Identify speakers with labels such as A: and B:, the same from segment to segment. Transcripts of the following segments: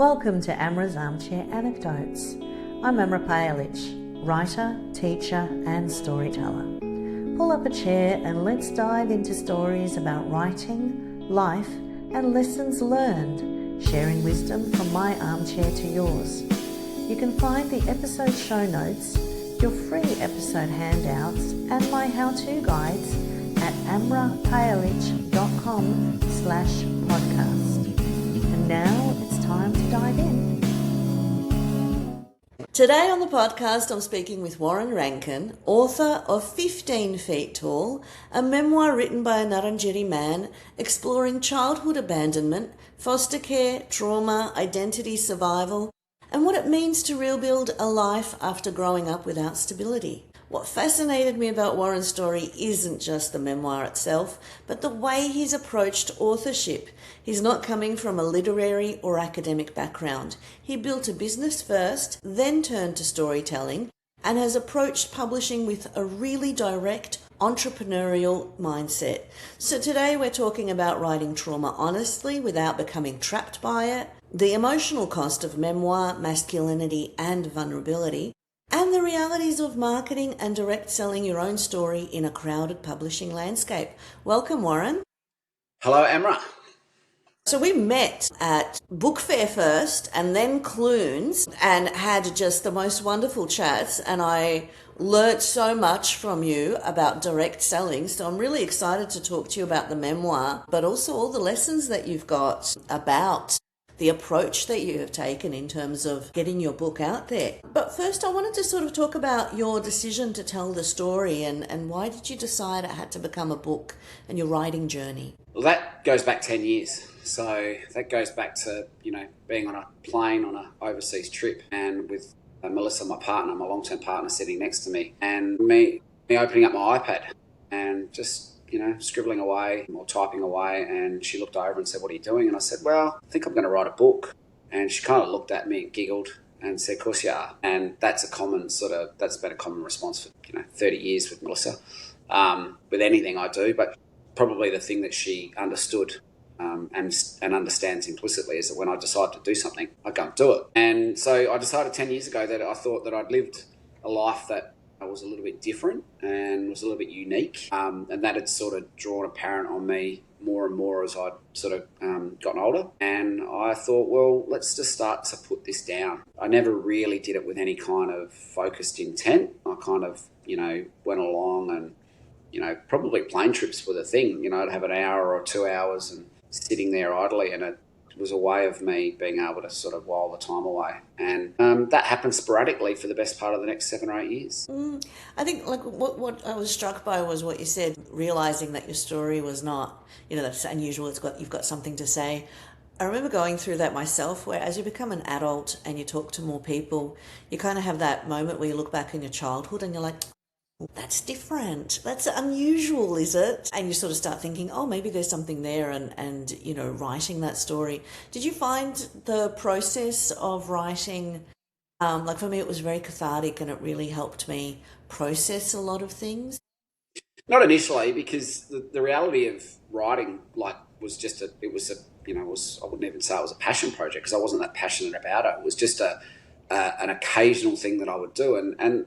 A: Welcome to Amra's Armchair Anecdotes. I'm Amra Pajalich, writer, teacher and storyteller. Pull up a chair and let's dive into stories about writing, life and lessons learned, sharing wisdom from my armchair to yours. You can find the episode show notes, your free episode handouts and my how-to guides at amrapajalich.com/podcast. And now it's time to dive in. Today on the podcast, I'm speaking with Warren Rankine, author of 15 Feet Tall, a memoir written by a Ngarrindjeri man exploring childhood abandonment, foster care, trauma, identity survival, and what it means to rebuild a life after growing up without stability. What fascinated me about Warren's story isn't just the memoir itself, but the way he's approached authorship. He's not coming from a literary or academic background. He built a business first, then turned to storytelling, and has approached publishing with a really direct entrepreneurial mindset. So today we're talking about writing trauma honestly without becoming trapped by it, the emotional cost of memoir, masculinity and vulnerability, and the realities of marketing and direct selling your own story in a crowded publishing landscape. Welcome, Warren.
B: Hello, Amra.
A: So we met at Book Fair first and then Clunes and had just the most wonderful chats, and I learnt so much from you about direct selling. So I'm really excited to talk to you about the memoir, but also all the lessons that you've got about the approach that you have taken in terms of getting your book out there. But first I wanted to sort of talk about your decision to tell the story and why did you decide it had to become a book and your writing journey?
B: Well, that goes back 10 years. So that goes back to, being on a plane on an overseas trip and with Melissa, my partner, my long-term partner, sitting next to me, and me opening up my iPad and just scribbling away or typing away, and she looked over and said, "What are you doing?" And I said, "Well, I think I'm going to write a book." And she kind of looked at me and giggled and said, "Of course you are." And that's that's been a common response for 30 years with Melissa, with anything I do. But probably the thing that she understood and understands implicitly is that when I decide to do something, I go and do it. And so I decided 10 years ago that I thought that I'd lived a life that was a little bit different and was a little bit unique, and that had sort of drawn apparent on me more and more as I'd sort of gotten older. And I thought, well, let's just start to put this down. I never really did it with any kind of focused intent. I kind of, went along and, probably plane trips were the thing. I'd have an hour or 2 hours and sitting there idly, and it was a way of me being able to sort of while the time away. And that happened sporadically for the best part of the next 7 or 8 years.
A: I think what I was struck by was what you said, realising that your story was not, that's unusual, you've got something to say. I remember going through that myself, where as you become an adult and you talk to more people, you kind of have that moment where you look back in your childhood and you're like, that's different. That's unusual, is it? And you sort of start thinking, oh, maybe there's something there and writing that story. Did you find the process of writing, like for me, it was very cathartic and it really helped me process a lot of things?
B: Not initially, because the reality of writing, was just I wouldn't even say it was a passion project because I wasn't that passionate about it. It was just an occasional thing that I would do. And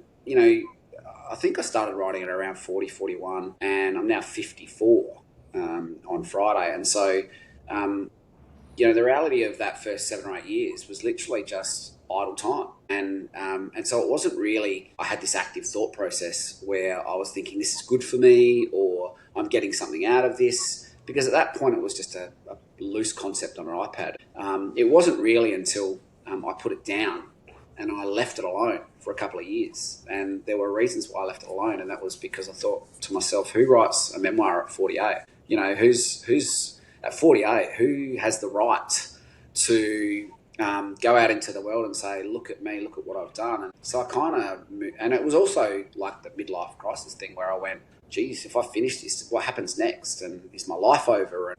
B: I think I started writing at around 40, 41, and I'm now 54 on Friday. And so, the reality of that first 7 or 8 years was literally just idle time. And so it wasn't really, I had this active thought process where I was thinking this is good for me or I'm getting something out of this, because at that point it was just a loose concept on an iPad. It wasn't really until I put it down and I left it alone for a couple of years. And there were reasons why I left it alone, and that was because I thought to myself, who writes a memoir at 48? Who's at 48, who has the right to go out into the world and say, look at me, look at what I've done? And so I kind of, and it was also like the midlife crisis thing where I went, geez, if I finish this, what happens next? And is my life over? And,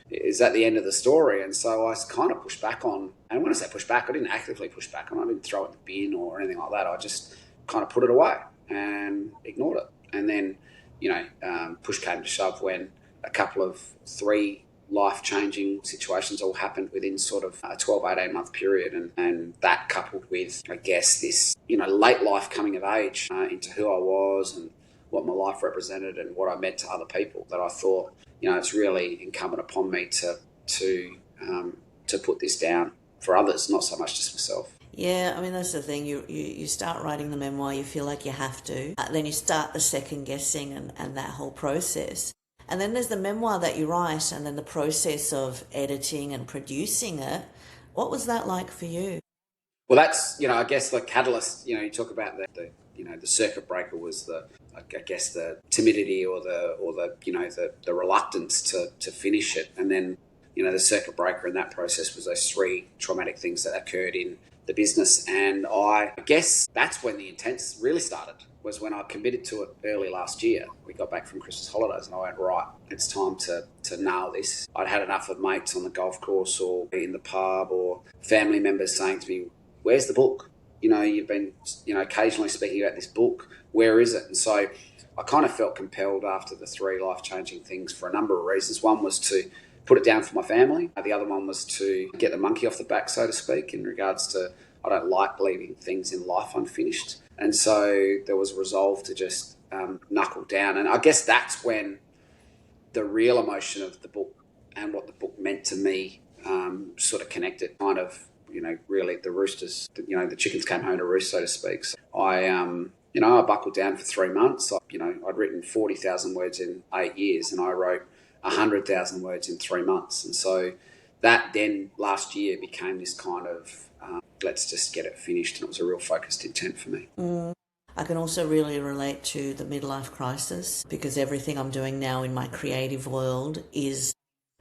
B: is that the end of the story? And so I kind of pushed back on, and when I say push back, I didn't actively push back on it. I didn't throw it in the bin or anything like that. I just kind of put it away and ignored it. And then, push came to shove when a couple of 3 life-changing situations all happened within sort of a 12, 18-month period. And that coupled with, I guess, this, late life coming of age into who I was and what my life represented and what I meant to other people, that I thought, it's really incumbent upon me to put this down for others, not so much just myself.
A: Yeah, I mean, that's the thing. You start writing the memoir, you feel like you have to. Then you start the second guessing and that whole process. And then there's the memoir that you write and then the process of editing and producing it. What was that like for you?
B: Well, that's, I guess the catalyst, you talk about the circuit breaker was I guess the timidity or the reluctance to finish it. And then, the circuit breaker in that process was those three traumatic things that occurred in the business. And I guess that's when the intense really started, was when I committed to it early last year. We got back from Christmas holidays and I went, right, it's time to nail this. I'd had enough of mates on the golf course or in the pub or family members saying to me, where's the book? You've been, occasionally speaking about this book. Where is it? And so I kind of felt compelled after the three life-changing things for a number of reasons. One was to put it down for my family. The other one was to get the monkey off the back, so to speak, in regards to I don't like leaving things in life unfinished. And so there was a resolve to just knuckle down. And I guess that's when the real emotion of the book and what the book meant to me sort of connected. Kind of, really the roosters, the chickens came home to roost, so to speak. So I buckled down for 3 months. I'd written 40,000 words in 8 years and I wrote 100,000 words in 3 months. And so that then last year became this kind of let's just get it finished. And it was a real focused intent for me.
A: I can also really relate to the midlife crisis because everything I'm doing now in my creative world is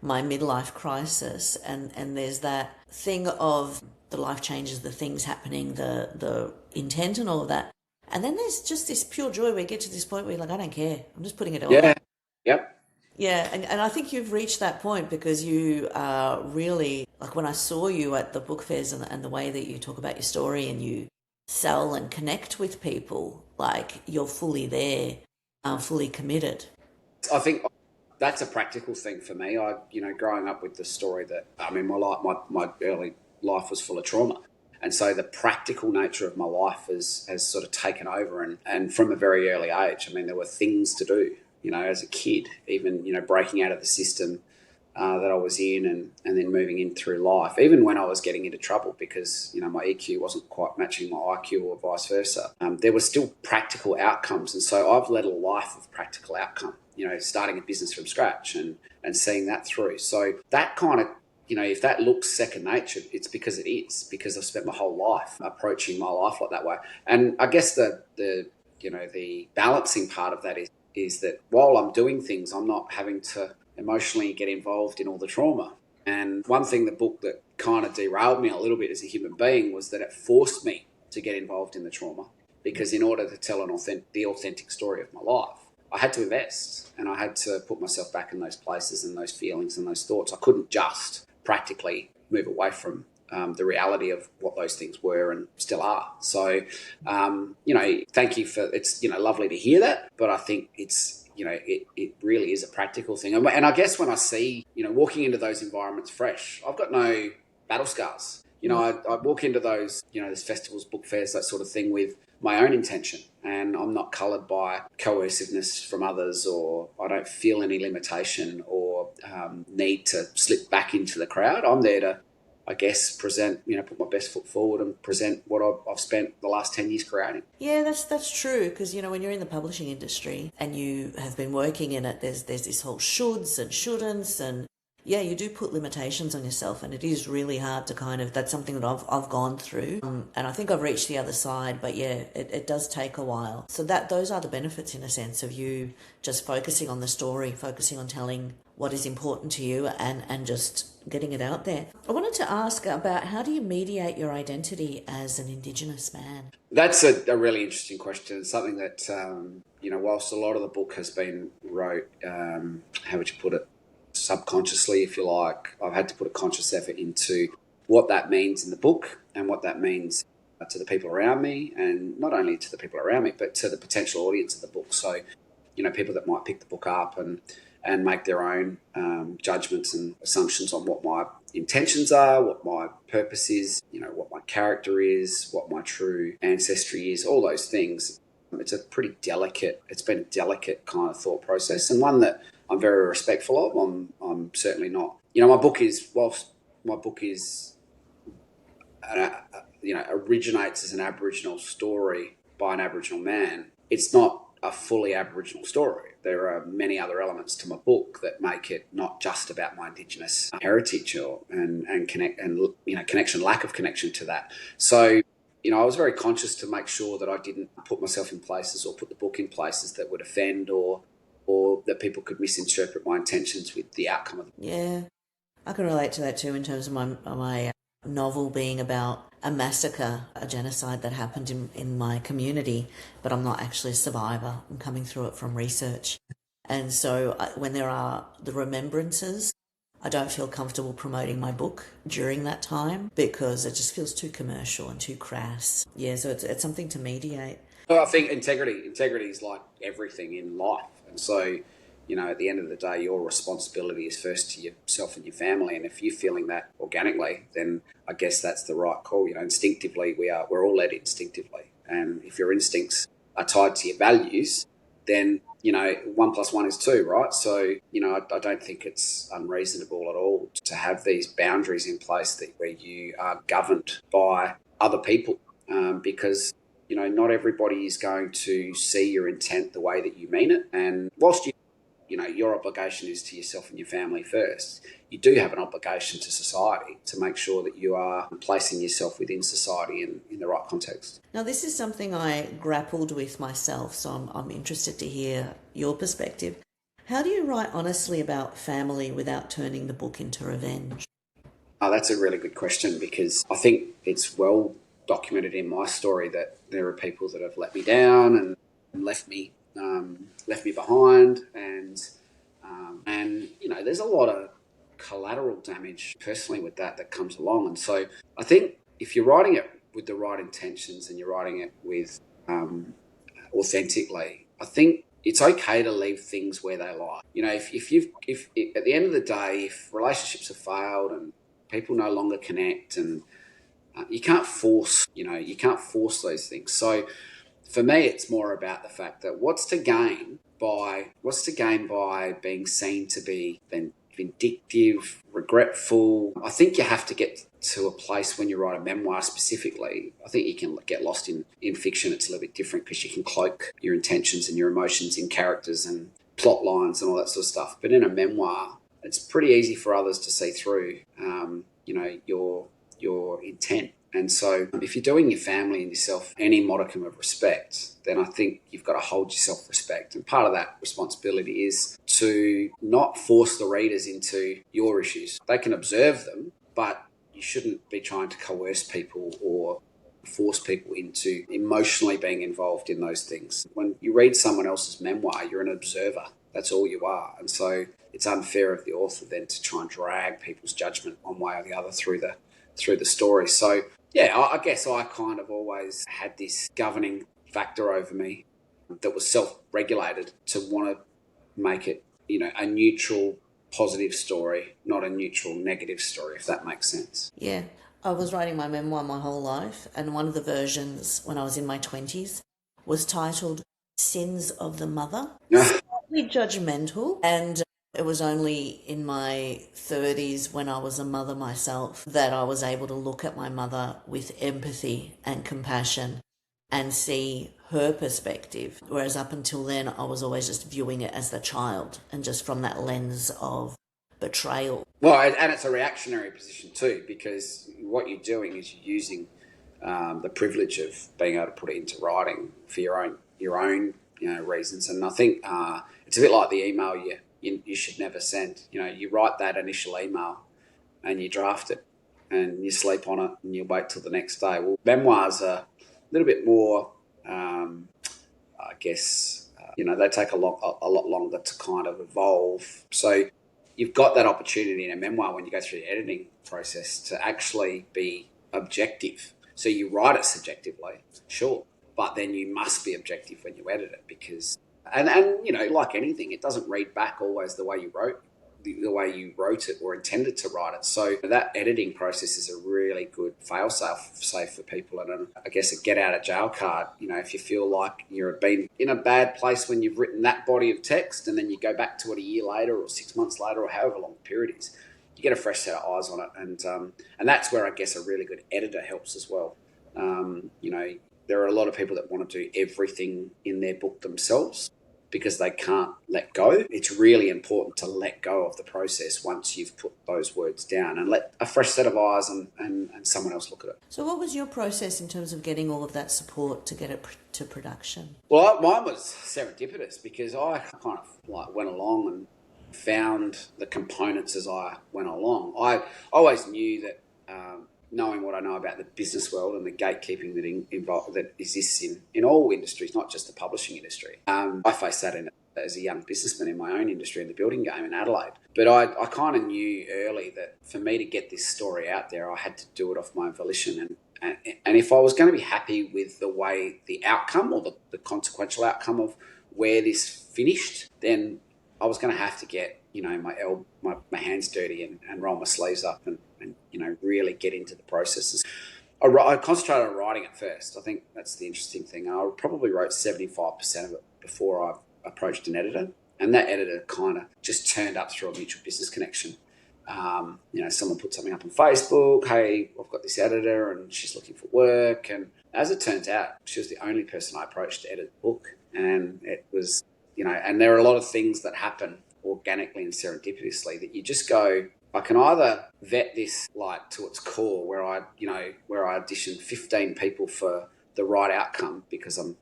A: my midlife crisis. And there's that thing of the life changes, the things happening, the intent and all of that. And then there's just this pure joy where you get to this point where you're like, I don't care. I'm just putting it all
B: Yeah.
A: out.
B: Yep.
A: Yeah, and I think you've reached that point because you are really, like when I saw you at the book fairs and the way that you talk about your story and you sell and connect with people, like you're fully there, fully committed.
B: I think that's a practical thing for me. Growing up with the story that, my early life was full of trauma. And so the practical nature of my life has sort of taken over. And from a very early age, there were things to do, as a kid, even, breaking out of the system that I was in and then moving in through life, even when I was getting into trouble because, my EQ wasn't quite matching my IQ or vice versa. There were still practical outcomes. And so I've led a life of practical outcome, starting a business from scratch and seeing that through. So that kind of, if that looks second nature, it's because it is, because I've spent my whole life approaching my life like that way. And I guess the balancing part of that is that while I'm doing things, I'm not having to emotionally get involved in all the trauma. And one thing the book that kind of derailed me a little bit as a human being was that it forced me to get involved in the trauma, because in order to tell the authentic story of my life, I had to invest and I had to put myself back in those places and those feelings and those thoughts. I couldn't just practically move away from the reality of what those things were and still are. So, thank you for, it's, lovely to hear that, but I think it's, it really is a practical thing. And I guess when I see, walking into those environments fresh, I've got no battle scars. I walk into those, those festivals, book fairs, that sort of thing with my own intention, and I'm not coloured by coerciveness from others, or I don't feel any limitation or need to slip back into the crowd. I'm there to, I guess, present, put my best foot forward and present what I've spent the last 10 years creating.
A: Yeah, that's true, because, when you're in the publishing industry and you have been working in it, there's this whole shoulds and shouldn'ts, and yeah, you do put limitations on yourself, and it is really hard to that's something that I've gone through, and I think I've reached the other side, but yeah, it does take a while. So those are the benefits, in a sense, of you just focusing on the story, focusing on telling what is important to you and just getting it out there. I wanted to ask about, how do you mediate your identity as an Indigenous man?
B: That's a really interesting question. It's something that, whilst a lot of the book has been wrote, how would you put it, subconsciously, if you like, I've had to put a conscious effort into what that means in the book and what that means to the people around me, and not only to the people around me, but to the potential audience of the book. So, people that might pick the book up and and make their own judgments and assumptions on what my intentions are, what my purpose is, what my character is, what my true ancestry is, all those things. It's been a delicate kind of thought process, and one that I'm very respectful of. I'm certainly not, whilst my book is, originates as an Aboriginal story by an Aboriginal man, it's not a fully Aboriginal story. There are many other elements to my book that make it not just about my Indigenous heritage lack of connection to that. So, I was very conscious to make sure that I didn't put myself in places or put the book in places that would offend or that people could misinterpret my intentions with the outcome of it.
A: Yeah, I can relate to that too in terms of my novel being about a massacre, a genocide that happened in my community, but I'm not actually a survivor. I'm coming through it from research. And so when there are the remembrances, I don't feel comfortable promoting my book during that time because it just feels too commercial and too crass. Yeah, so it's something to mediate.
B: Well, I think integrity is like everything in life. And so, at the end of the day, your responsibility is first to yourself and your family. And if you're feeling that organically, then I guess that's the right call. Instinctively, we're all led instinctively. And if your instincts are tied to your values, then, 1 + 1 is 2, right? So, I don't think it's unreasonable at all to have these boundaries in place where you are governed by other people, because not everybody is going to see your intent the way that you mean it. And whilst your obligation is to yourself and your family first, you do have an obligation to society to make sure that you are placing yourself within society in the right context.
A: Now, this is something I grappled with myself, so I'm interested to hear your perspective. How do you write honestly about family without turning the book into revenge?
B: Oh, that's a really good question, because I think it's well documented in my story that there are people that have let me down and left me behind, and there's a lot of collateral damage personally with that comes along. And so I think if you're writing it with the right intentions and you're writing it with authentically, I think it's okay to leave things where they lie. If at the end of the day, if relationships have failed and people no longer connect, and you can't force those things. So for me, it's more about the fact that what's to gain by being seen to be vindictive, regretful. I think you have to get to a place when you write a memoir specifically. I think you can get lost in fiction. It's a little bit different because you can cloak your intentions and your emotions in characters and plot lines and all that sort of stuff. But in a memoir, it's pretty easy for others to see through, your intent. And so if you're doing your family and yourself any modicum of respect, then I think you've got to hold yourself respect. And part of that responsibility is to not force the readers into your issues. They can observe them, but you shouldn't be trying to coerce people or force people into emotionally being involved in those things. When you read someone else's memoir, you're an observer. That's all you are. And so it's unfair of the author then to try and drag people's judgment one way or the other through the story. So yeah, I guess I kind of always had this governing factor over me that was self-regulated to want to make it, a neutral, positive story, not a neutral, negative story, if that makes sense.
A: Yeah, I was writing my memoir my whole life, and one of the versions when I was in my 20s was titled Sins of the Mother. Slightly judgmental, and it was only in my 30s when I was a mother myself that I was able to look at my mother with empathy and compassion and see her perspective. Whereas up until then, I was always just viewing it as the child and just from that lens of betrayal.
B: Well, and it's a reactionary position too, because what you're doing is you're using the privilege of being able to put it into writing for your own reasons. And I think it's a bit like the email you should never send. You write that initial email and you draft it and you sleep on it and you wait till the next day. Well, memoirs are a little bit more, I guess, they take a lot longer to kind of evolve. So you've got that opportunity in a memoir when you go through the editing process to actually be objective. So you write it subjectively, sure, but then you must be objective when you edit it, because And like anything, it doesn't read back always the way you wrote it or intended to write it. So that editing process is a really good fail-safe for people, and I guess a get-out-of-jail card. If you feel like you've been in a bad place when you've written that body of text, and then you go back to it a year later or 6 months later or however long the period is, you get a fresh set of eyes on it, and that's where I guess a really good editor helps as well. There are a lot of people that want to do everything in their book themselves because they can't let go. It's really important to let go of the process once you've put those words down and let a fresh set of eyes and someone else look at it.
A: So what was your process in terms of getting all of that support to get it to production?
B: Well, mine was serendipitous because I kind of went along and found the components as I went along. I always knew that knowing what I know about the business world and the gatekeeping that exists in all industries, not just the publishing industry. I faced that as a young businessman in my own industry in the building game in Adelaide. But I kind of knew early that for me to get this story out there, I had to do it off my own volition. And if I was going to be happy with the outcome or the consequential outcome of where this finished, then I was going to have to get my hands dirty and roll my sleeves up and really get into the processes. I concentrated on writing at first. I think that's the interesting thing. I probably wrote 75% of it before I approached an editor, and that editor kind of just turned up through a mutual business connection. Someone put something up on Facebook, hey, I've got this editor and she's looking for work. And as it turns out, she was the only person I approached to edit the book. And it was, and there are a lot of things that happen organically and serendipitously that you just go, I can either vet this to its core where I audition 15 people for the right outcome because I'm,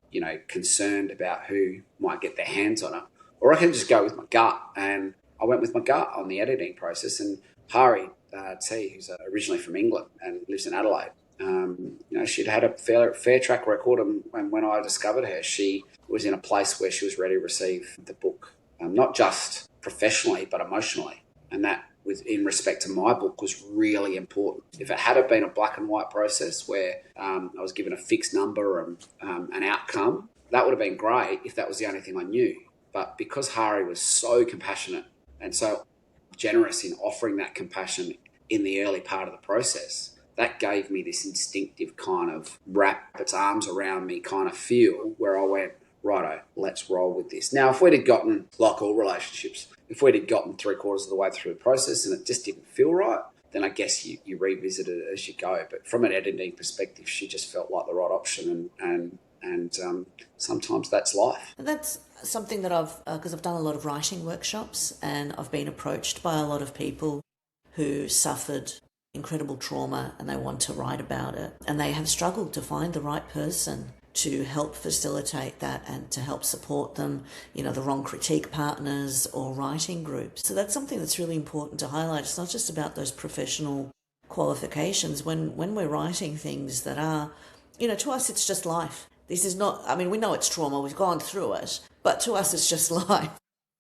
B: concerned about who might get their hands on it, or I can just go with my gut. And I went with my gut on the editing process. And Hari T, who's originally from England and lives in Adelaide, she'd had a fair track record. And when I discovered her, she was in a place where she was ready to receive the book, not just professionally, but emotionally. And that, in respect to my book, was really important. If it had been a black and white process where I was given a fixed number and an outcome, that would have been great if that was the only thing I knew. But because Hari was so compassionate and so generous in offering that compassion in the early part of the process, that gave me this instinctive kind of wrap its arms around me kind of feel where I went, righto, let's roll with this. Now, if we'd have gotten, like all relationships, if we'd have gotten 3/4 of the way through the process and it just didn't feel right, then I guess you revisit it as you go. But from an editing perspective, she just felt like the right option, and sometimes that's life.
A: And that's something that because I've done a lot of writing workshops and I've been approached by a lot of people who suffered incredible trauma and they want to write about it, and they have struggled to find the right person to help facilitate that and to help support them, the wrong critique partners or writing groups. So that's something that's really important to highlight. It's not just about those professional qualifications. When we're writing things that are, to us it's just life. This is not, we know it's trauma, we've gone through it, but to us it's just life.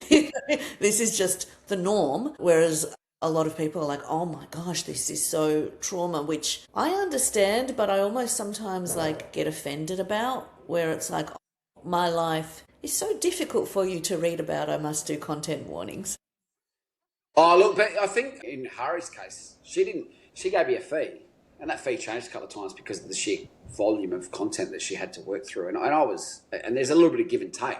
A: This is just the norm, whereas a lot of people are like, oh my gosh, this is so trauma, which I understand, but I almost sometimes get offended about, where it's like, oh, my life is so difficult for you to read about, I must do content warnings.
B: Oh, look, but I think in Hari's case, she gave me a fee, and that fee changed a couple of times because of the sheer volume of content that she had to work through. And there's a little bit of give and take,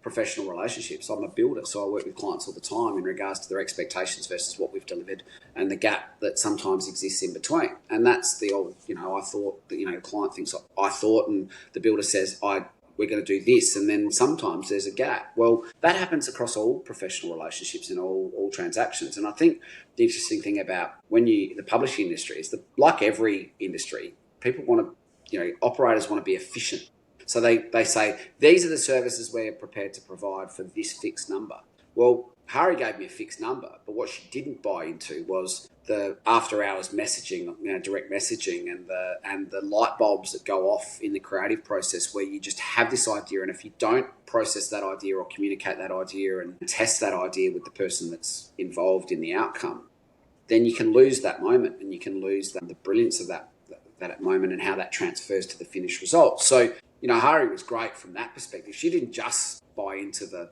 B: professional relationships. I'm a builder, so I work with clients all the time in regards to their expectations versus what we've delivered and the gap that sometimes exists in between. And that's the old, I thought, the client thinks I thought, and the builder says, we're going to do this, and then sometimes there's a gap. Well, that happens across all professional relationships and all transactions. And I think the interesting thing about the publishing industry is that, like every industry, people want to, operators want to be efficient. So they say, these are the services we're prepared to provide for this fixed number. Well, Hari gave me a fixed number, but what she didn't buy into was the after-hours messaging, direct messaging, and the light bulbs that go off in the creative process, where you just have this idea, and if you don't process that idea or communicate that idea and test that idea with the person that's involved in the outcome, then you can lose that moment, and you can lose the brilliance of that moment and how that transfers to the finished result. So, Hari was great from that perspective. She didn't just buy into the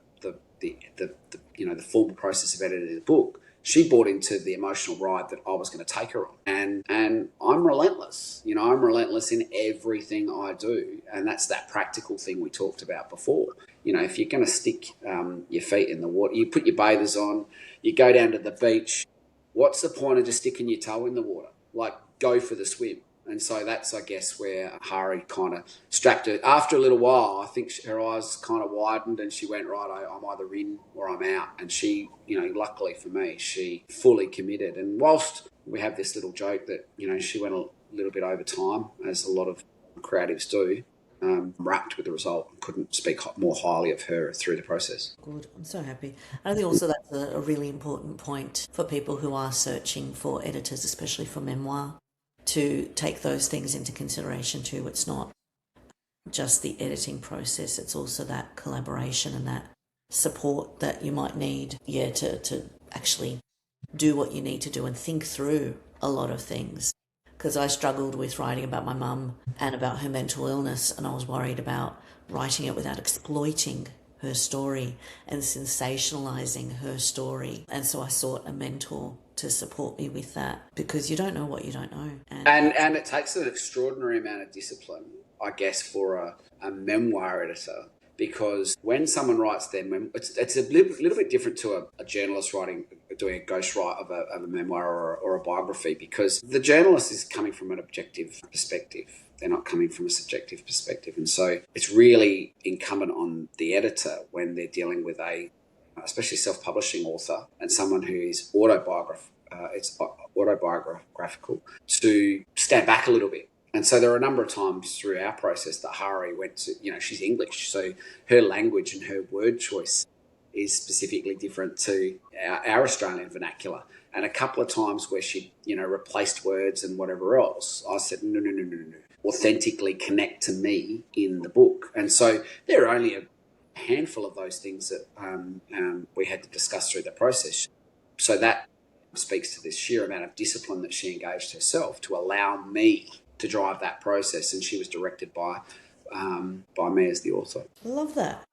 B: the formal process of editing the book. She bought into the emotional ride that I was going to take her on. And I'm relentless. I'm relentless in everything I do. And that's that practical thing we talked about before. If you're going to stick your feet in the water, you put your bathers on, you go down to the beach, what's the point of just sticking your toe in the water? Like, go for the swim. And so that's, I guess, where Hari kind of strapped her. After a little while, I think her eyes kind of widened and she went, right, I'm either in or I'm out. And she, luckily for me, she fully committed. And whilst we have this little joke that, she went a little bit over time, as a lot of creatives do, wrapped with the result and couldn't speak more highly of her through the process.
A: Good. I'm so happy. I think also that's a really important point for people who are searching for editors, especially for memoir, to take those things into consideration too. It's not just the editing process, it's also that collaboration and that support that you might need, to actually do what you need to do and think through a lot of things. Because I struggled with writing about my mum and about her mental illness, and I was worried about writing it without exploiting her story and sensationalizing her story. And so I sought a mentor to support me with that, because you don't know what you don't know.
B: And it takes an extraordinary amount of discipline, I guess, for a memoir editor, because when someone writes their memoir, it's a little bit different to a journalist doing a ghostwrite of a memoir or a biography, because the journalist is coming from an objective perspective. They're not coming from a subjective perspective. And so it's really incumbent on the editor, when they're dealing with especially self-publishing author and someone who is autobiographical, to stand back a little bit. And so there are a number of times through our process that Hari went to, she's English, so her language and her word choice is specifically different to our Australian vernacular. And a couple of times where she, replaced words and whatever else, I said, no. Authentically connect to me in the book. And so there are only a handful of those things that we had to discuss through the process. So that speaks to this sheer amount of discipline that she engaged herself to allow me to drive that process. And she was directed by me as the author.
A: I love that.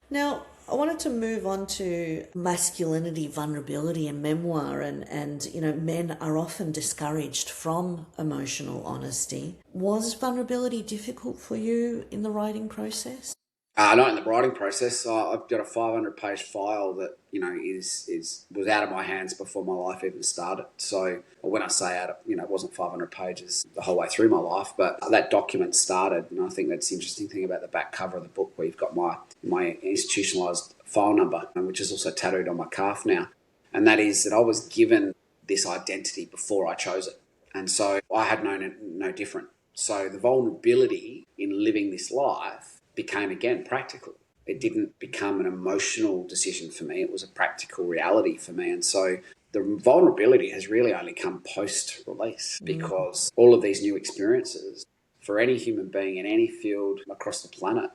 A: Now, I wanted to move on to masculinity, vulnerability and memoir, and men are often discouraged from emotional honesty. Was vulnerability difficult for you in the writing process?
B: Not in the writing process. I've got a 500-page file that was out of my hands before my life even started. So when I say out of, it wasn't 500 pages the whole way through my life, but that document started. And I think that's the interesting thing about the back cover of the book, where you've got my institutionalised file number, which is also tattooed on my calf now. And that is that I was given this identity before I chose it. And so I had known no different. So the vulnerability in living this life became, again, practical. It didn't become an emotional decision for me. It was a practical reality for me. And so the vulnerability has really only come post-release, because all of these new experiences, for any human being in any field across the planet,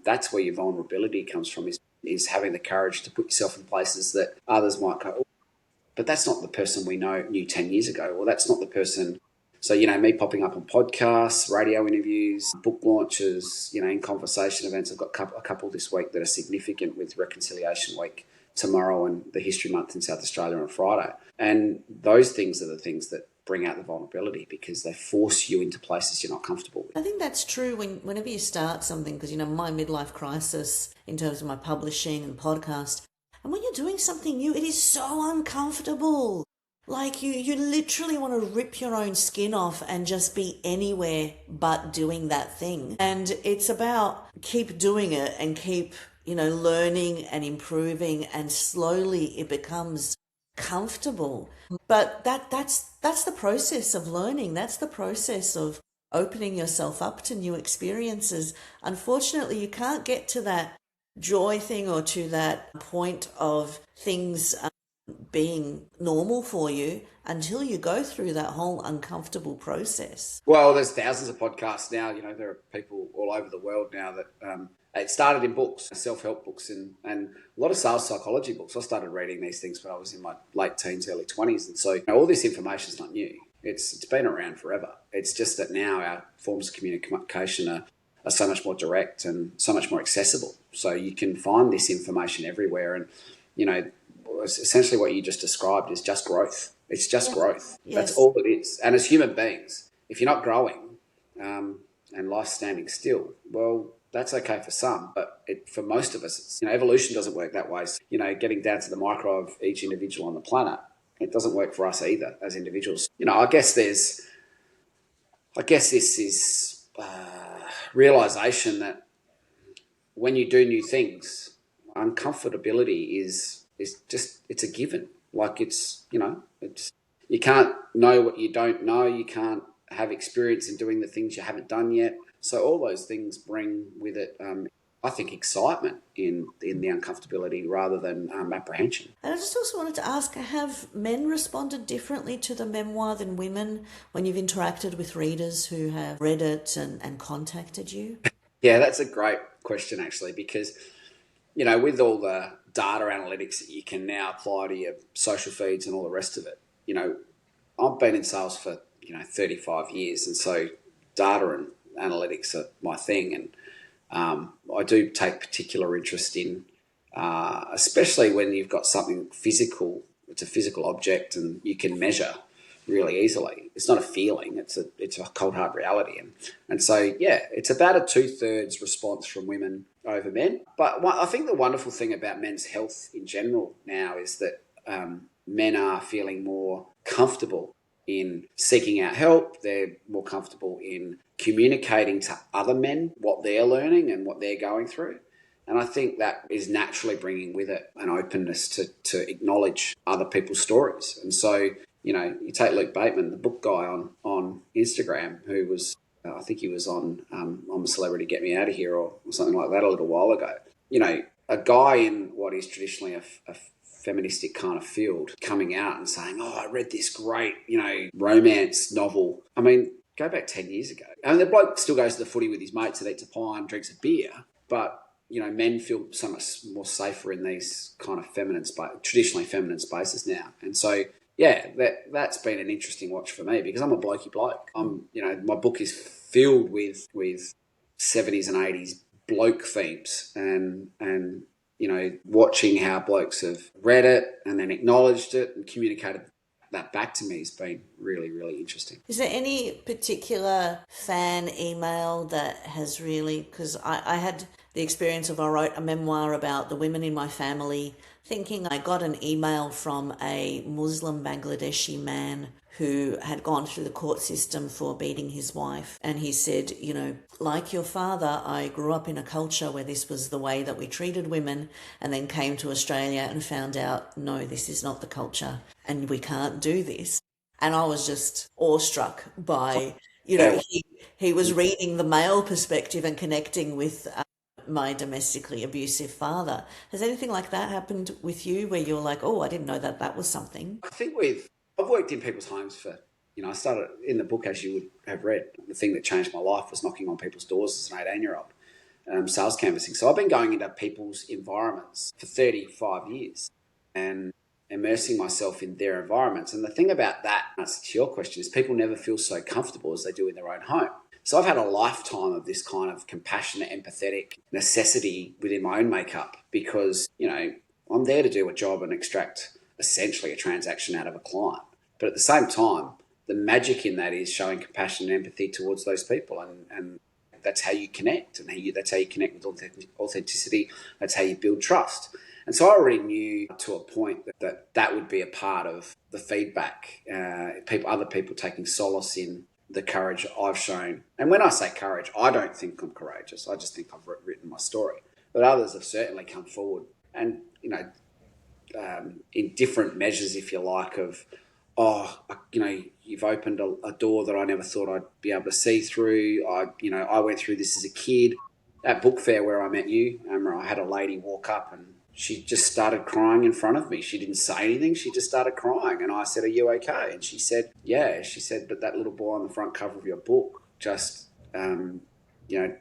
B: that's where your vulnerability comes from, is having the courage to put yourself in places that others might go, oh, but that's not the person we knew 10 years ago, or that's not the person. So, me popping up on podcasts, radio interviews, book launches, in conversation events. I've got a couple this week that are significant, with Reconciliation Week tomorrow and the History Month in South Australia on Friday. And those things are the things that bring out the vulnerability, because they force you into places you're not comfortable with.
A: I think that's true whenever you start something, because, my midlife crisis in terms of my publishing and podcast, and when you're doing something new, it is so uncomfortable. Like you literally want to rip your own skin off and just be anywhere but doing that thing. And it's about keep doing it and keep, learning and improving, and slowly it becomes comfortable. But that's the process of learning. That's the process of opening yourself up to new experiences. Unfortunately, you can't get to that joy thing or to that point of things being normal for you until you go through that whole uncomfortable process.
B: Well, there's thousands of podcasts now. There are people all over the world now that it started in books, self-help books, and a lot of sales psychology books. I started reading these things when I was in my late teens, early 20s. And so all this information is not new. It's been around forever. It's just that now our forms of communication are so much more direct and so much more accessible. So you can find this information everywhere. And, you know, essentially what you just described is just growth. It's just growth. That's
A: Yes.
B: all it is. And as human beings, if you're not growing and life's standing still, well, that's okay for some, but for most of us, evolution doesn't work that way. So, getting down to the micro of each individual on the planet, it doesn't work for us either as individuals. I guess this is realization that when you do new things, uncomfortability is just, it's a given. Like it's you can't know what you don't know. You can't have experience in doing the things you haven't done yet. So all those things bring with it, I think, excitement in the uncomfortability rather than apprehension.
A: And I just also wanted to ask, have men responded differently to the memoir than women when you've interacted with readers who have read it and contacted you?
B: Yeah, that's a great question, actually, because, with all the data analytics that you can now apply to your social feeds and all the rest of it, I've been in sales for, 35 years. And so data and analytics are my thing. And I do take particular interest in, especially when you've got something physical, it's a physical object and you can measure really easily. It's not a feeling, it's a cold hard reality. And so, yeah, it's about a 2/3 response from women over men. But I think the wonderful thing about men's health in general now is that men are feeling more comfortable in seeking out help. They're more comfortable in communicating to other men what they're learning and what they're going through. And I think that is naturally bringing with it an openness to acknowledge other people's stories. And so, you take Luke Bateman, the book guy on Instagram, who was, I think he was on I'm a Celebrity, Get Me Out of Here or something like that a little while ago. A guy in what is traditionally a feministic kind of field coming out and saying, oh, I read this great, romance novel. I mean, go back 10 years ago. And the bloke still goes to the footy with his mates and eats a pie and drinks a beer. But, men feel so much more safer in these kind of traditionally feminine spaces now. And so, yeah, that's been an interesting watch for me because I'm a blokey bloke. My book is filled with 70s and 80s bloke themes and watching how blokes have read it and then acknowledged it and communicated that back to me has been really, really interesting.
A: Is there any particular fan email that has really, because I had the experience of, I wrote a memoir about the women in my family, thinking I got an email from a Muslim Bangladeshi man who had gone through the court system for beating his wife. And he said, like your father, I grew up in a culture where this was the way that we treated women, and then came to Australia and found out, no, this is not the culture and we can't do this. And I was just awestruck by, he was reading the male perspective and connecting with my domestically abusive father. Has anything like that happened with you where you're like, oh, I didn't know that was something?
B: I think I've worked in people's homes for, I started in the book, as you would have read. The thing that changed my life was knocking on people's doors as an 18-year-old, sales canvassing. So I've been going into people's environments for 35 years and immersing myself in their environments. And the thing about that, answer to your question, is people never feel so comfortable as they do in their own home. So I've had a lifetime of this kind of compassionate, empathetic necessity within my own makeup because, I'm there to do a job and extract essentially a transaction out of a client. But at the same time, the magic in that is showing compassion and empathy towards those people. And that's how you connect. And that's how you connect with authenticity. That's how you build trust. And so I already knew to a point that would be a part of the feedback. Other people taking solace in the courage I've shown. And when I say courage, I don't think I'm courageous. I just think I've written my story. But others have certainly come forward and, in different measures, if you like, of, you've opened a door that I never thought I'd be able to see through. I went through this as a kid. At book fair where I met you, I had a lady walk up and she just started crying in front of me. She didn't say anything. She just started crying. And I said, are you okay? And she said, yeah. She said, but that little boy on the front cover of your book just,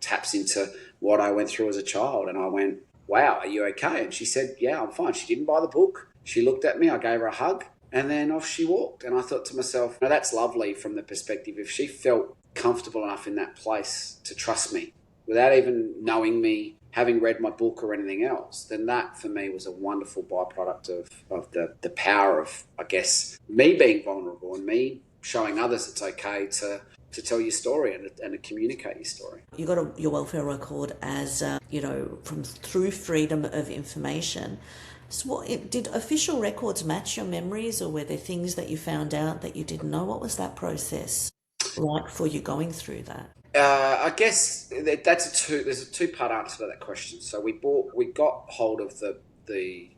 B: taps into what I went through as a child. And I went, wow, are you okay? And she said, yeah, I'm fine. She didn't buy the book. She looked at me. I gave her a hug. And then off she walked. And I thought to myself, now that's lovely from the perspective if she felt comfortable enough in that place to trust me without even knowing me, having read my book or anything else, then that for me was a wonderful byproduct of the power of, I guess, me being vulnerable and me showing others it's okay to tell your story and to communicate your story.
A: You got your welfare record as, from through freedom of information. So did official records match your memories, or were there things that you found out that you didn't know? What was that process like for you going through that?
B: I guess there's a two-part answer to that question. So we got hold of the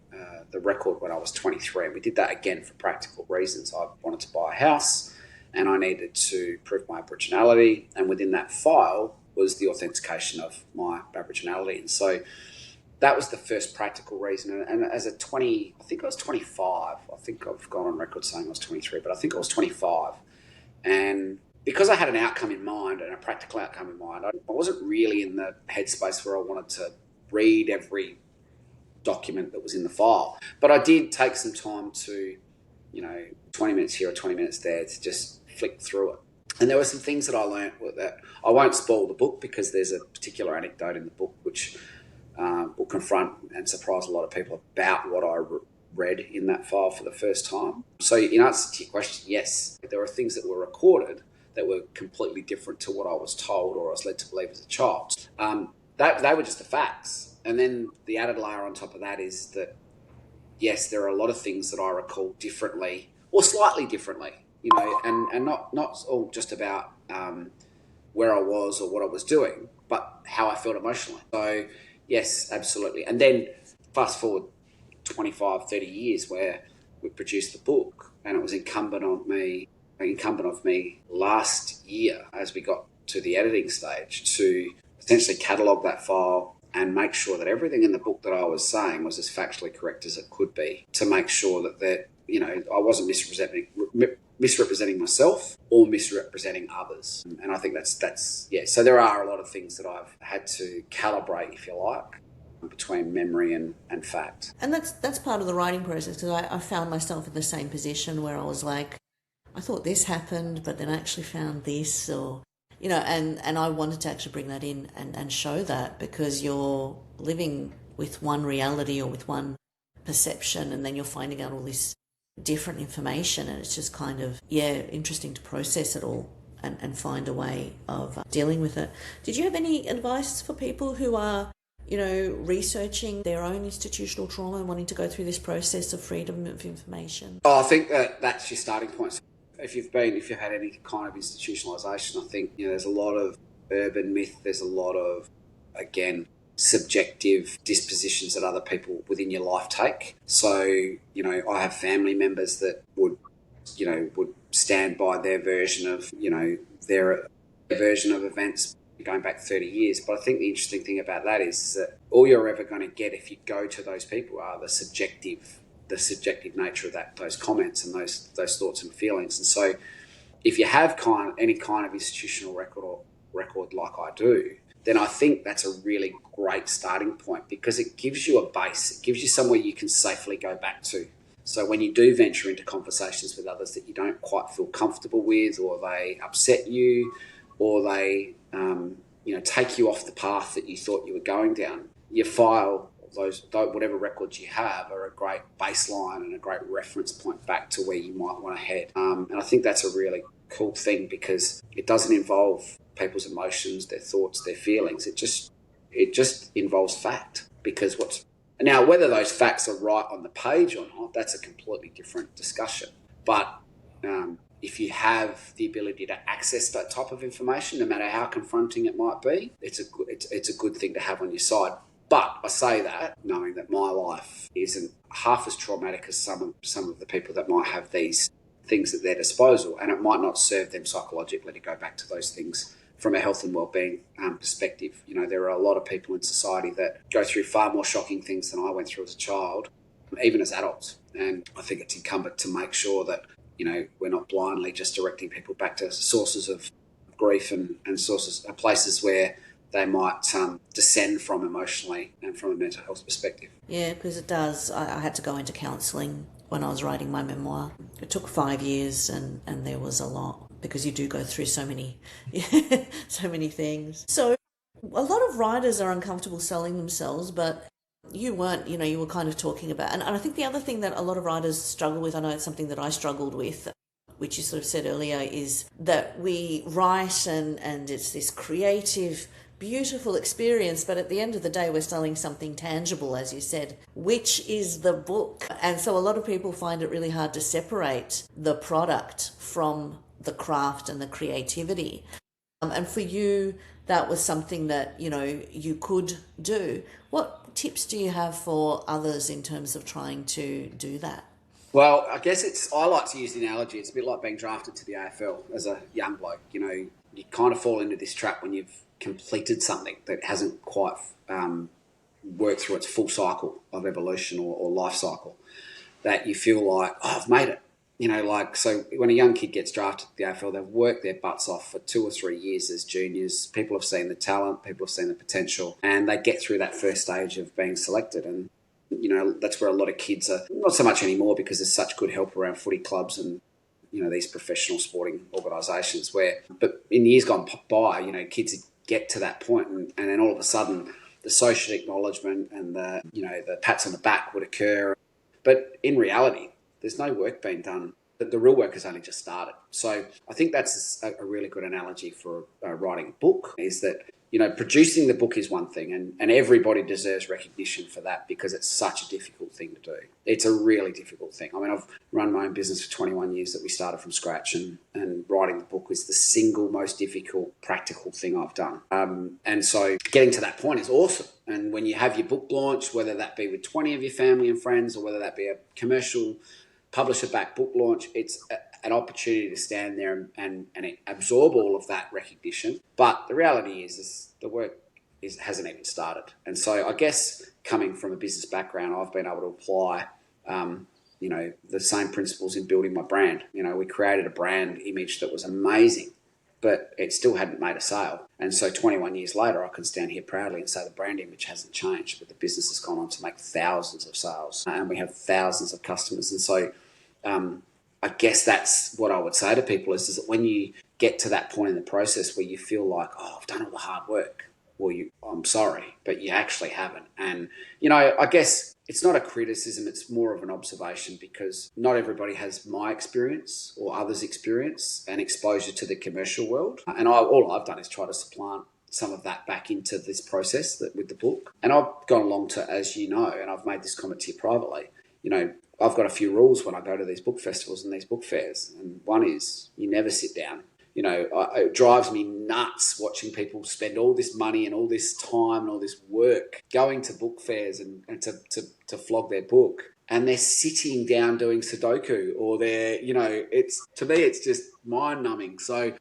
B: record when I was 23, and we did that again for practical reasons. I wanted to buy a house, and I needed to prove my Aboriginality, and within that file was the authentication of my Aboriginality, and so that was the first practical reason. And as a 20, I think I was 25. I think I've gone on record saying I was 23, but I think I was 25, and because I had an outcome in mind and a practical outcome in mind, I wasn't really in the headspace where I wanted to read every document that was in the file. But I did take some time to, 20 minutes here or 20 minutes there to just flick through it. And there were some things that I learned that I won't spoil the book, because there's a particular anecdote in the book which will confront and surprise a lot of people about what I read in that file for the first time. So in answer to your question, yes, there are things that were recorded that were completely different to what I was told or I was led to believe as a child. They were just the facts. And then the added layer on top of that is that, yes, there are a lot of things that I recall differently or slightly differently, and not all just about where I was or what I was doing, but how I felt emotionally. So, yes, absolutely. And then fast forward 25, 30 years where we produced the book, and it was incumbent of me last year, as we got to the editing stage, to potentially catalogue that file and make sure that everything in the book that I was saying was as factually correct as it could be, to make sure that I wasn't misrepresenting myself or misrepresenting others. And I think that's so there are a lot of things that I've had to calibrate, if you like, between memory and fact.
A: And that's part of the writing process, because I found myself in the same position where I was like, I thought this happened, but then I actually found this, or, and I wanted to actually bring that in and show that, because you're living with one reality or with one perception, and then you're finding out all this different information, and it's just kind of, interesting to process it all and find a way of dealing with it. Did you have any advice for people who are, researching their own institutional trauma and wanting to go through this process of freedom of information?
B: I think that's your starting point. If you've had any kind of institutionalisation, I think there's a lot of urban myth. There's a lot of, again, subjective dispositions that other people within your life take. So I have family members that would stand by their version of their version of events going back 30 years. But I think the interesting thing about that is that all you're ever going to get if you go to those people are the subjective nature of those comments and those thoughts and feelings. And so if you have any kind of institutional record like I do, then I think that's a really great starting point, because it gives you a base. It gives you somewhere you can safely go back to. So when you do venture into conversations with others that you don't quite feel comfortable with, or they upset you, or they take you off the path that you thought you were going down, your file, whatever records you have, are a great baseline and a great reference point back to where you might want to head. And I think that's a really cool thing, because it doesn't involve people's emotions, their thoughts, their feelings. It just involves fact. Because now, whether those facts are right on the page or not, that's a completely different discussion. But if you have the ability to access that type of information, no matter how confronting it might be, it's a good thing to have on your side. But I say that knowing that my life isn't half as traumatic as some of the people that might have these things at their disposal, and it might not serve them psychologically to go back to those things from a health and wellbeing perspective. There are a lot of people in society that go through far more shocking things than I went through as a child, even as adults. And I think it's incumbent to make sure that we're not blindly just directing people back to sources of grief and places where they might descend from emotionally and from a mental health perspective.
A: Yeah, because it does. I had to go into counselling when I was writing my memoir. It took 5 years, and there was a lot, because you do go through so many things. So A lot of writers are uncomfortable selling themselves, but you weren't, you were kind of talking about. And I think the other thing that a lot of writers struggle with, I know it's something that I struggled with, which you sort of said earlier, is that we write and it's this creative, beautiful experience, but at the end of the day, we're selling something tangible, as you said, which is the book. And so a lot of people find it really hard to separate the product from the craft and the creativity. And for you, that was something that, you could do. What tips do you have for others in terms of trying to do that?
B: Well, I guess I like to use the analogy. It's a bit like being drafted to the AFL as a young bloke. You kind of fall into this trap when you've completed something that hasn't quite worked through its full cycle of evolution or life cycle, that you feel like, oh, I've made it. So when a young kid gets drafted to the AFL, they've worked their butts off for 2 or 3 years as juniors. People have seen the talent, people have seen the potential, and they get through that first stage of being selected. And that's where a lot of kids are, not so much anymore because there's such good help around footy clubs and, these professional sporting organisations but in years gone by, kids get to that point and then all of a sudden the social acknowledgement and the pats on the back would occur. But in reality, there's no work being done. The real work has only just started. So I think that's a really good analogy for writing a book, is that, producing the book is one thing, and everybody deserves recognition for that because it's such a difficult thing to do. It's a really difficult thing. I mean, I've run my own business for 21 years that we started from scratch, and writing the book was the single most difficult practical thing I've done. And so getting to that point is awesome. And when you have your book launch, whether that be with 20 of your family and friends or whether that be a commercial publisher-backed book launch, it's an opportunity to stand there and absorb all of that recognition. But the reality is the work hasn't even started. And so I guess coming from a business background, I've been able to apply, the same principles in building my brand. We created a brand image that was amazing, but it still hadn't made a sale. And so 21 years later, I can stand here proudly and say the brand image hasn't changed, but the business has gone on to make thousands of sales and we have thousands of customers. And so I guess that's what I would say to people is that when you get to that point in the process where you feel like, oh, I've done all the hard work, well, I'm sorry, but you actually haven't. And, I guess it's not a criticism, it's more of an observation because not everybody has my experience or others' experience and exposure to the commercial world. And all I've done is try to supplant some of that back into this process with the book. And I've gone along to, as you know, and I've made this comment to you privately, I've got a few rules when I go to these book festivals and these book fairs. And one is you never sit down. It drives me nuts watching people spend all this money and all this time and all this work going to book fairs and to flog their book. And they're sitting down doing Sudoku or to me, it's just mind numbing. So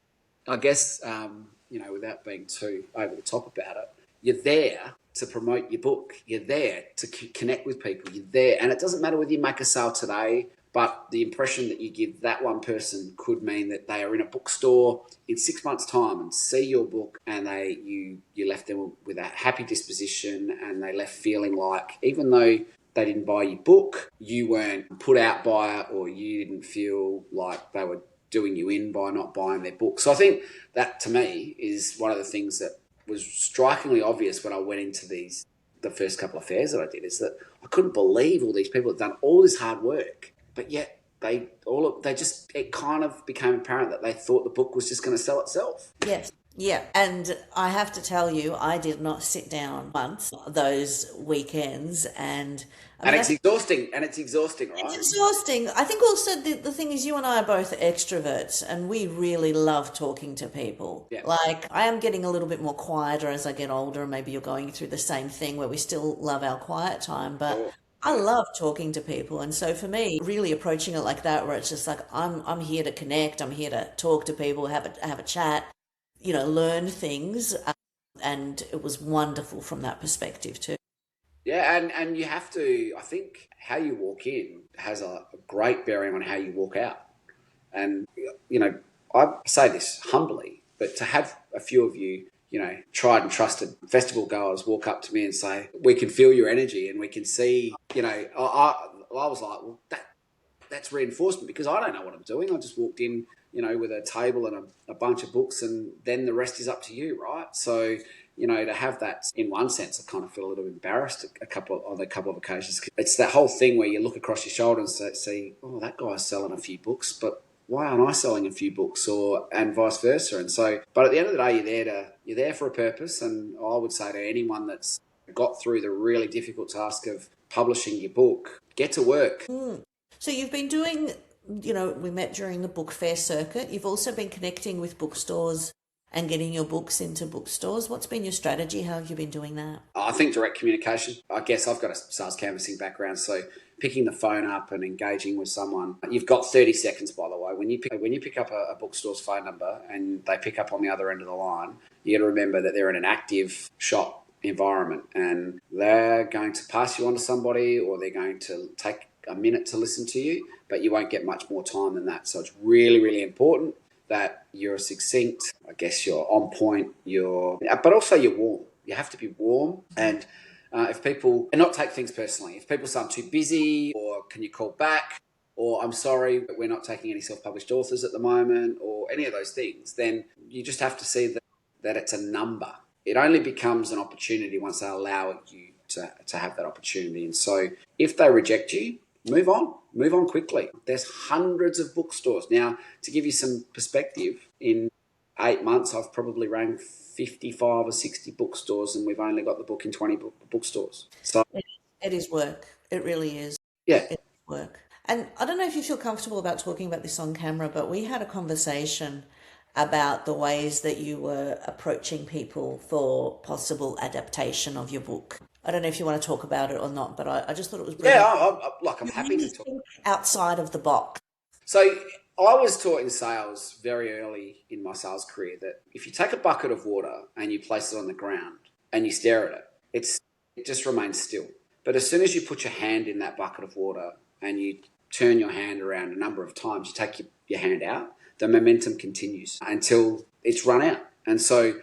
B: I guess, without being too over the top about it, you're there to promote your book. You're there to connect with people. You're there. And it doesn't matter whether you make a sale today, but the impression that you give that one person could mean that they are in a bookstore in 6 months' time and see your book and you left them with a happy disposition and they left feeling like, even though they didn't buy your book, you weren't put out by it or you didn't feel like they were doing you in by not buying their book. So I think that, to me, is one of the things that was strikingly obvious when I went into the first couple of fairs that I did, is that I couldn't believe all these people had done all this hard work, but yet it kind of became apparent that they thought the book was just going to sell itself.
A: Yes. Yeah, and I have to tell you, I did not sit down once those weekends, and
B: it's exhausting. And it's exhausting, right?
A: It's exhausting. I think also the thing is, you and I are both extroverts, and we really love talking to people.
B: Yeah.
A: Like, I am getting a little bit more quieter as I get older, and maybe you're going through the same thing where we still love our quiet time, but
B: Sure.
A: I love talking to people. And so for me, really approaching it like that, where it's just like, I'm here to connect, I'm here to talk to people, have a chat, learn things. And it was wonderful from that perspective too.
B: Yeah, and you have to, I think, how you walk in has a great bearing on how you walk out. And, I say this humbly, but to have a few of you, tried and trusted festival goers walk up to me and say, we can feel your energy and we can see, I was like, well, that's reinforcement because I don't know what I'm doing. I just walked in, with a table and a bunch of books and then the rest is up to you, right? So to have that, in one sense, I kind of feel a little embarrassed on a couple of occasions. It's that whole thing where you look across your shoulder and see, oh, that guy's selling a few books, but why aren't I selling a few books, and vice versa? And so, but at the end of the day, you're there for a purpose. And I would say to anyone that's got through the really difficult task of publishing your book, get to work.
A: So you've been doing, we met during the book fair circuit. You've also been connecting with bookstores and getting your books into bookstores. What's been your strategy? How have you been doing that?
B: I think direct communication. I guess I've got a sales canvassing background, so picking the phone up and engaging with someone. You've got 30 seconds, by the way. When you pick up a bookstore's phone number and they pick up on the other end of the line, you got to remember that they're in an active shop environment, and they're going to pass you on to somebody, or they're going to take a minute to listen to you, but you won't get much more time than that. So it's really, really important that you're succinct, I guess you're on point, but also you're warm. You have to be warm, and and not take things personally. If people say I'm too busy, or can you call back, or I'm sorry, but we're not taking any self-published authors at the moment, or any of those things, then you just have to see that it's a number. It only becomes an opportunity once they allow you to have that opportunity. And so if they reject you, move on quickly. There's hundreds of bookstores. Now, to give you some perspective, in 8 months, I've probably rang 55 or 60 bookstores, and we've only got the book in 20 bookstores. So
A: it is work. It really is.
B: Yeah.
A: It's work. And I don't know if you feel comfortable about talking about this on camera, but we had a conversation about the ways that you were approaching people for possible adaptation of your book. I don't know if you want to talk about it or not, but I just thought it was brilliant.
B: Yeah, I'm happy to talk.
A: Outside of the box.
B: So I was taught in sales very early in my sales career that if you take a bucket of water and you place it on the ground and you stare at it, it just remains still. But as soon as you put your hand in that bucket of water and you turn your hand around a number of times, you take your hand out, the momentum continues until it's run out. And so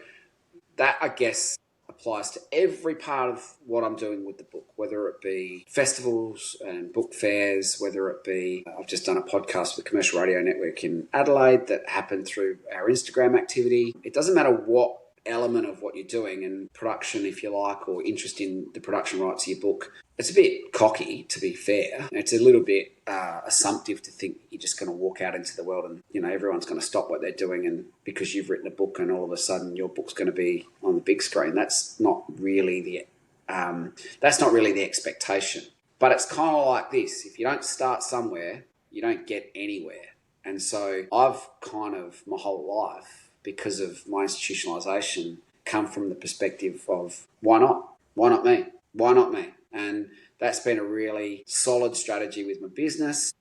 B: that, I guess, applies to every part of what I'm doing with the book, whether it be festivals and book fairs, whether it be, I've just done a podcast with Commercial Radio Network in Adelaide that happened through our Instagram activity. It doesn't matter what element of what you're doing, and production, if you like, or interest in the production rights of your book. It's a bit cocky, to be fair. It's a little bit assumptive to think you're just going to walk out into the world and everyone's going to stop what they're doing, and because you've written a book and all of a sudden your book's going to be on the big screen. That's not really the expectation. But it's kind of like this: if you don't start somewhere, you don't get anywhere. And so I've kind of my whole life, because of my institutionalisation, come from the perspective of why not? Why not me? Why not me? And that's been a really solid strategy with my business,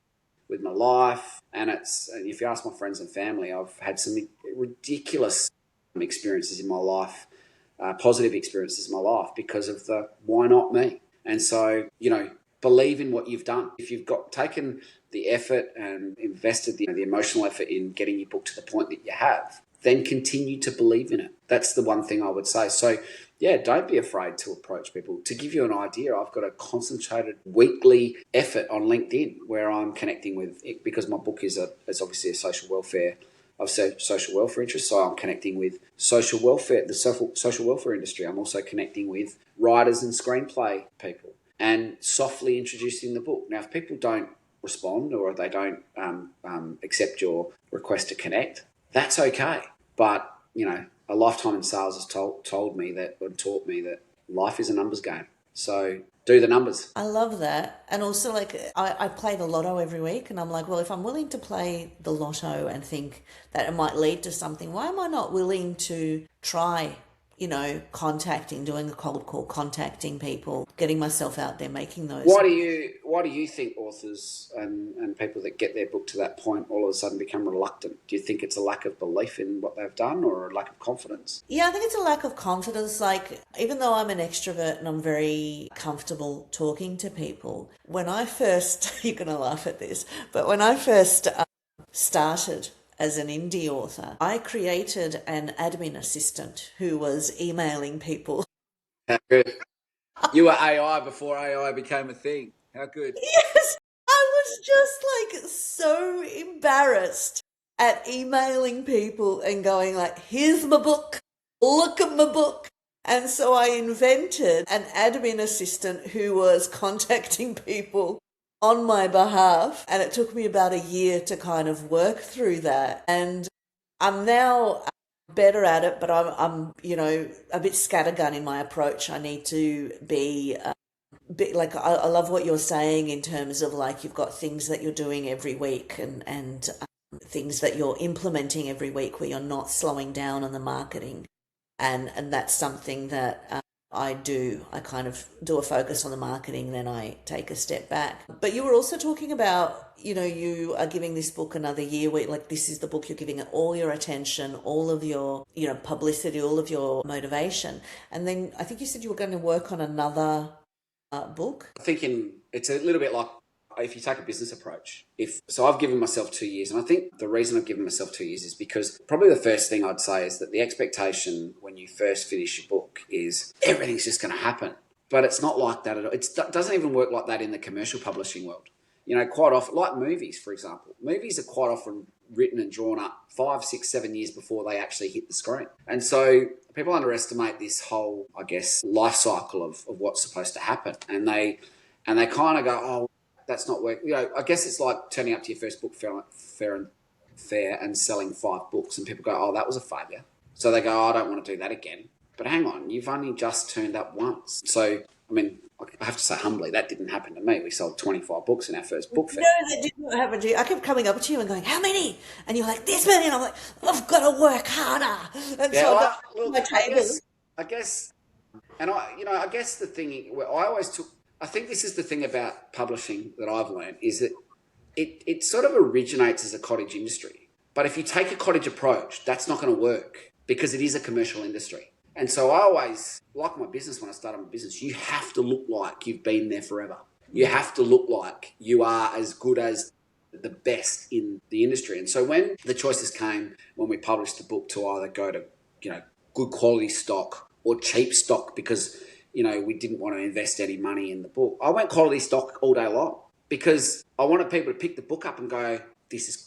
B: with my life. And if you ask my friends and family, I've had some ridiculous experiences in my life, positive experiences in my life because of the why not me? And so, believe in what you've done. If you've taken the effort and invested the emotional effort in getting your book to the point that you have, then continue to believe in it. That's the one thing I would say. So, yeah, don't be afraid to approach people. To give you an idea, I've got a concentrated weekly effort on LinkedIn where I'm connecting with, because my book is obviously a social welfare interest, so I'm connecting with social welfare, the social welfare industry. I'm also connecting with writers and screenplay people and softly introducing the book. Now, if people don't respond or they don't accept your request to connect, that's okay. But, a lifetime in sales has taught me that life is a numbers game. So do the numbers.
A: I love that. And also, I play the lotto every week, and I'm like, well, if I'm willing to play the lotto and think that it might lead to something, why am I not willing to try, doing a cold call, contacting people, getting myself out there, making those.
B: Why do you think authors and people that get their book to that point all of a sudden become reluctant? Do you think it's a lack of belief in what they've done, or a lack of confidence?
A: Yeah, I think it's a lack of confidence. Even though I'm an extrovert and I'm very comfortable talking to people, when I first, you're going to laugh at this, but when I first started as an indie author, I created an admin assistant who was emailing people.
B: How good. You were AI before AI became a thing. How good.
A: Yes, I was just so embarrassed at emailing people and going here's my book, look at my book. And so I invented an admin assistant who was contacting people on my behalf. And it took me about a year to kind of work through that. And I'm now better at it, but I'm a bit scattergun in my approach. I need to be bit like I love what you're saying in terms of like you've got things that you're doing every week and things that you're implementing every week where you're not slowing down on the marketing, and that's something that I do. I kind of do a focus on the marketing, then I take a step back. But you were also talking about, you are giving this book another year where like this is the book you're giving it all your attention, all of your, publicity, all of your motivation. And then I think you said you were going to work on another book.
B: Thinking it's a little bit like if you take a business approach. So I've given myself 2 years, and I think the reason I've given myself 2 years is because probably the first thing I'd say is that the expectation when you first finish your book is everything's just going to happen. But it's not like that at all. It doesn't even work like that in the commercial publishing world. Quite often, like movies, for example, movies are quite often written and drawn up 5, 6, 7 years before they actually hit the screen. And so people underestimate this whole, I guess, life cycle of what's supposed to happen. And they kind of go, oh, that's not working. I guess it's like turning up to your first book fair and selling 5 books, and people go, oh, that was a failure. So they go, oh, I don't want to do that again. But hang on, you've only just turned up once. So, I have to say humbly, that didn't happen to me. We sold 25 books in our first book fair.
A: No, that did not happen to you. I kept coming up to you and going, how many? And you're like, this many. And I'm like, I've got to work harder. And
B: yeah,
A: so
B: I
A: my table.
B: I guess, and I guess the thing where I think this is the thing about publishing that I've learned is that it sort of originates as a cottage industry. But if you take a cottage approach, that's not going to work because it is a commercial industry. And so I always, like my business, when I started my business, you have to look like you've been there forever. You have to look like you are as good as the best in the industry. And so when the choices came, when we published the book, to either go to, good quality stock or cheap stock because, we didn't want to invest any money in the book, I went quality stock all day long because I wanted people to pick the book up and go,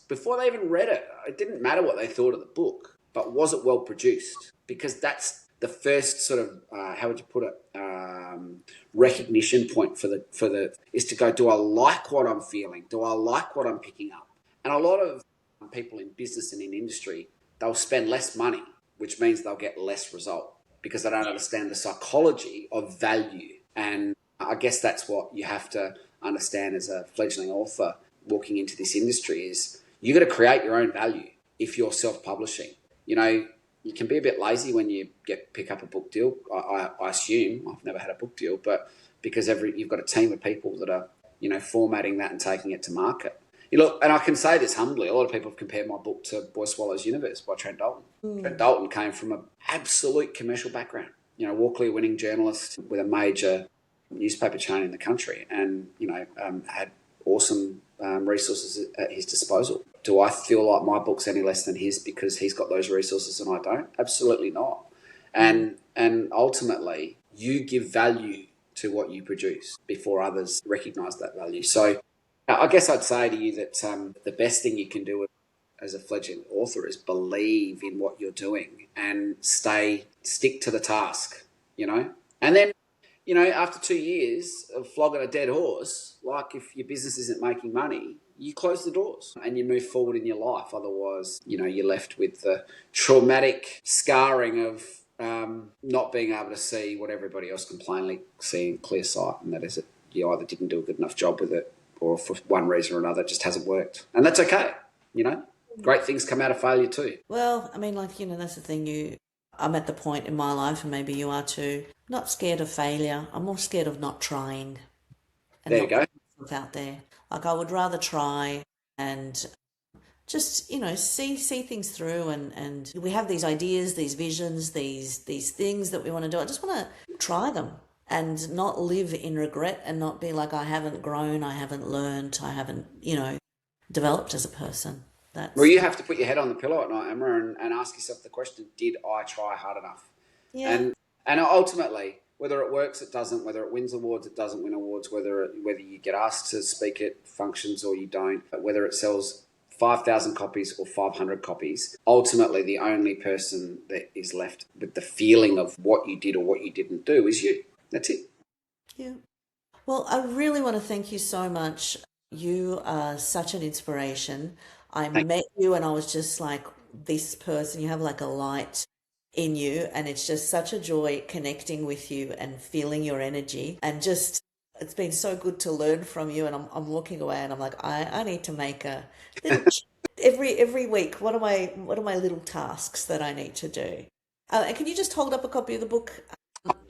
B: before they even read it. It didn't matter what they thought of the book, but was it well produced? Because that's the first sort of how would you put it, recognition point for the is to go, do I like what I'm feeling? Do I like what I'm picking up? And a lot of people in business and in industry, they'll spend less money, which means they'll get less result because they don't understand the psychology of value. And I guess that's what you have to understand as a fledgling author walking into this industry is you got to create your own value if you're self-publishing. You can be a bit lazy when you pick up a book deal. I assume I've never had a book deal, but because you've got a team of people that are, formatting that and taking it to market. Look, and I can say this humbly, a lot of people have compared my book to Boy Swallows Universe by Trent Dalton. Trent Dalton came from an absolute commercial background. Walkley winning journalist with a major newspaper chain in the country, and had awesome resources at his disposal. Do I feel like my book's any less than his because he's got those resources and I don't? Absolutely not. And ultimately, you give value to what you produce before others recognise that value. So I guess I'd say to you that the best thing you can do as a fledgling author is believe in what you're doing and stick to the task, And then, after 2 years of flogging a dead horse, like if your business isn't making money, you close the doors and you move forward in your life. Otherwise, you're left with the traumatic scarring of not being able to see what everybody else can plainly see in clear sight, and that is that you either didn't do a good enough job with it or for one reason or another it just hasn't worked. And that's okay, Great things come out of failure too.
A: Well, that's the thing. I'm at the point in my life, and maybe you are too, not scared of failure. I'm more scared of not trying. And
B: there you go.
A: Out there. Like I would rather try and just, see things through and we have these ideas, these visions, these things that we want to do. I just want to try them and not live in regret and not be like, I haven't grown, I haven't learned, I haven't, developed as a person.
B: Well, you have to put your head on the pillow at night, Emma, and ask yourself the question, did I try hard enough?
A: Yeah.
B: And ultimately, whether it works, it doesn't. Whether it wins awards, it doesn't win awards. Whether you get asked to speak at functions or you don't. Whether it sells 5,000 copies or 500 copies, ultimately the only person that is left with the feeling of what you did or what you didn't do is you. That's it.
A: Yeah. Well, I really want to thank you so much. You are such an inspiration. I
B: Thank
A: met you and I was just like this person. You have like a light in you, and it's just such a joy connecting with you and feeling your energy. And just, it's been so good to learn from you. And I'm walking away and I'm like, I need to make a little every week. What are my little tasks that I need to do? And can you just hold up a copy of the book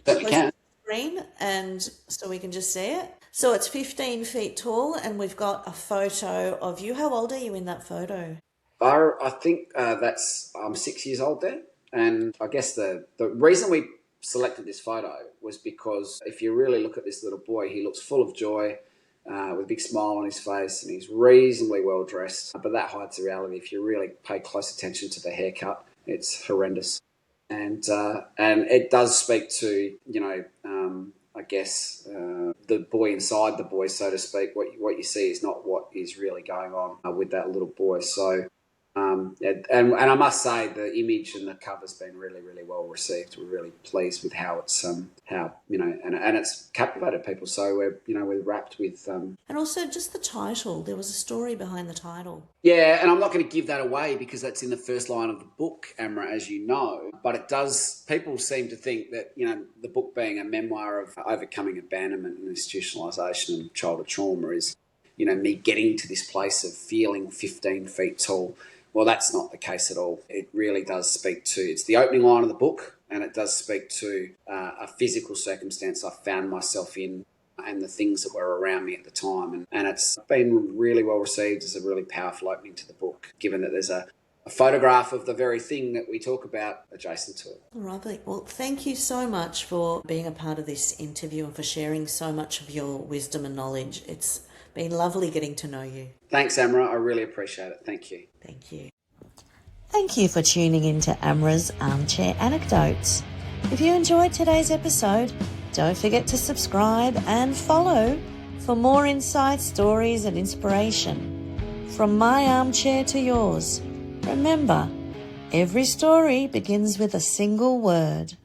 B: certainly
A: close to
B: can.
A: the screen and so we can just see it? So it's 15 feet tall, and we've got a photo of you. How old are you in that photo?
B: I think that's I'm 6 years old there, and I guess the reason we selected this photo was because if you really look at this little boy, he looks full of joy, with a big smile on his face, and he's reasonably well dressed. But that hides the reality. If you really pay close attention to the haircut, it's horrendous, and it does speak to I guess the boy inside the boy, so to speak. What you see is not what is really going on with that little boy. So. And I must say the image and the cover's been really, really well received. We're really pleased with how it's and it's captivated people. So we're wrapped with
A: And also just the title. There was a story behind the title.
B: yeah, and I'm not going to give that away because that's in the first line of the book, Amra, as you know. But it does. People seem to think that the book being a memoir of overcoming abandonment and institutionalisation and childhood trauma is me getting to this place of feeling 15 feet tall. Well, that's not the case at all. It really does speak to, it's the opening line of the book, and it does speak to a physical circumstance I found myself in and the things that were around me at the time. And it's been really well received as a really powerful opening to the book, given that there's a photograph of the very thing that we talk about adjacent to it.
A: Lovely. Well, thank you so much for being a part of this interview and for sharing so much of your wisdom and knowledge. It's been lovely getting to know you.
B: Thanks, Amra. I really appreciate it. Thank you.
A: Thank you. Thank you for tuning in to Amra's Armchair Anecdotes. If you enjoyed today's episode, don't forget to subscribe and follow for more insights, stories and inspiration. From my armchair to yours, remember, every story begins with a single word.